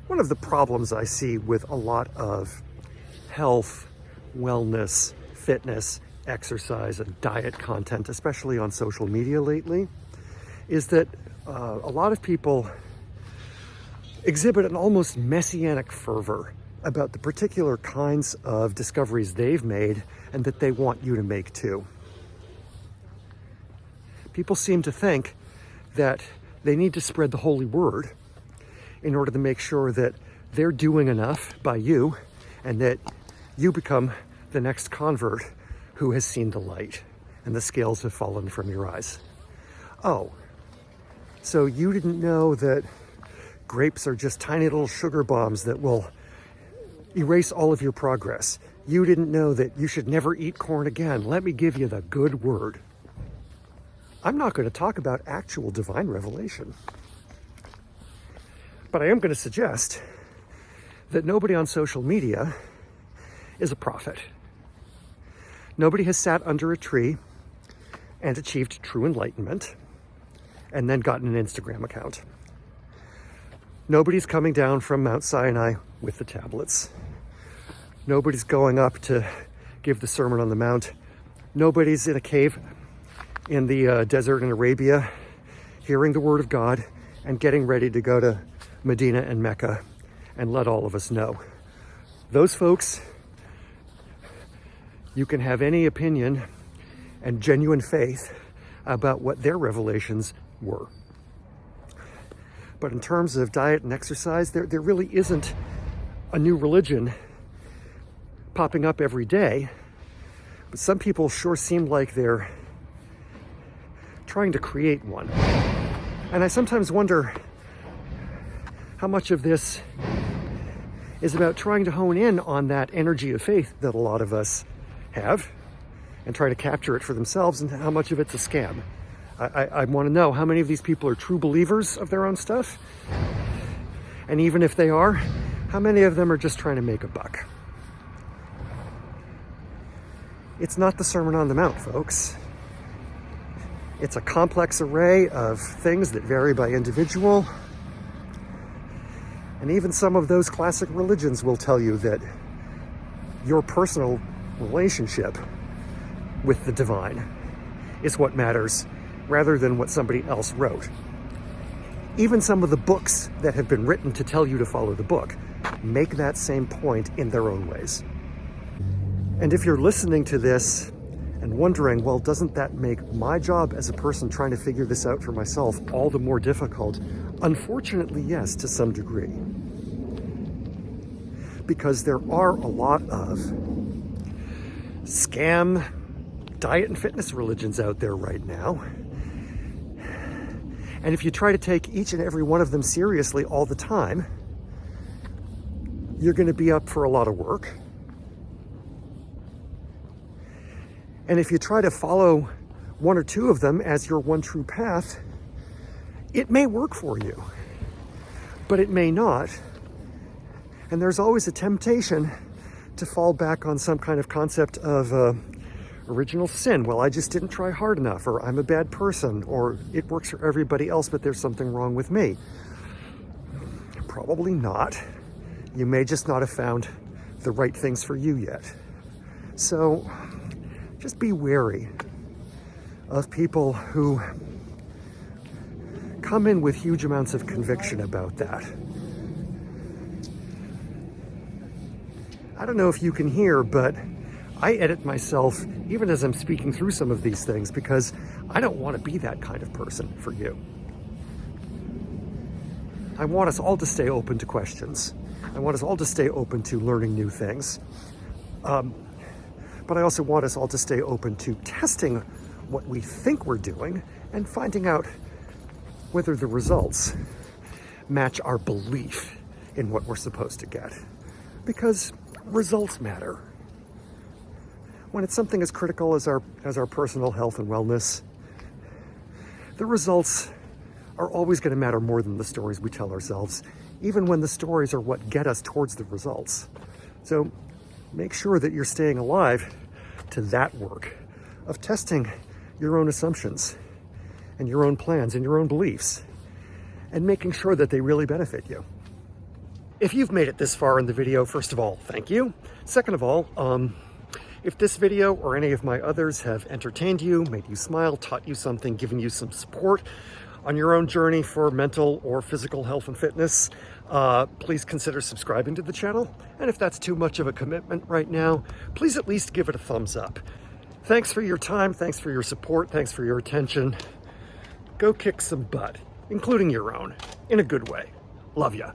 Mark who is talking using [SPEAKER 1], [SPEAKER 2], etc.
[SPEAKER 1] One of the problems I see with a lot of health, wellness, fitness, exercise, and diet content, especially on social media lately, is that a lot of people exhibit an almost messianic fervor about the particular kinds of discoveries they've made and that they want you to make too. People seem to think that they need to spread the holy word in order to make sure that they're doing enough by you and that you become the next convert who has seen the light and the scales have fallen from your eyes. Oh, so you didn't know that grapes are just tiny little sugar bombs that will erase all of your progress. You didn't know that you should never eat corn again. Let me give you the good word. I'm not going to talk about actual divine revelation, but I am going to suggest that nobody on social media is a prophet. Nobody has sat under a tree and achieved true enlightenment and then gotten an Instagram account. Nobody's coming down from Mount Sinai with the tablets. Nobody's going up to give the Sermon on the Mount. Nobody's in a cave in the desert in Arabia hearing the word of God and getting ready to go to Medina and Mecca and let all of us know. Those folks, you can have any opinion and genuine faith about what their revelations were. But in terms of diet and exercise, there really isn't a new religion popping up every day. But some people sure seem like they're trying to create one. And I sometimes wonder how much of this is about trying to hone in on that energy of faith that a lot of us have and try to capture it for themselves, and how much of it's a scam. I want to know how many of these people are true believers of their own stuff, and even if they are, how many of them are just trying to make a buck. It's not the Sermon on the Mount, folks. It's a complex array of things that vary by individual. And even some of those classic religions will tell you that your personal relationship with the divine is what matters, rather than what somebody else wrote. Even some of the books that have been written to tell you to follow the book make that same point in their own ways. And if you're listening to this and wondering, well, doesn't that make my job as a person trying to figure this out for myself all the more difficult? Unfortunately, yes, to some degree. Because there are a lot of scam diet and fitness religions out there right now. And if you try to take each and every one of them seriously all the time, you're going to be up for a lot of work. And if you try to follow one or two of them as your one true path, it may work for you, but it may not. And there's always a temptation to fall back on some kind of concept of original sin. Well, I just didn't try hard enough, or I'm a bad person, or it works for everybody else, but there's something wrong with me. Probably not. You may just not have found the right things for you yet. So just be wary of people who come in with huge amounts of conviction about that. I don't know if you can hear, but I edit myself even as I'm speaking through some of these things because I don't want to be that kind of person for you. I want us all to stay open to questions. I want us all to stay open to learning new things. But I also want us all to stay open to testing what we think we're doing and finding out whether the results match our belief in what we're supposed to get. Because results matter. When it's something as critical as our personal health and wellness, the results are always going to matter more than the stories we tell ourselves, even when the stories are what get us towards the results. So make sure that you're staying alive to that work of testing your own assumptions and your own plans and your own beliefs and making sure that they really benefit you. If you've made it this far in the video, first of all, thank you. Second of all, if this video or any of my others have entertained you, made you smile, taught you something, given you some support on your own journey for mental or physical health and fitness, please consider subscribing to the channel. And if that's too much of a commitment right now, please at least give it a thumbs up. Thanks for your time, thanks for your support, thanks for your attention. Go kick some butt, including your own, in a good way. Love ya.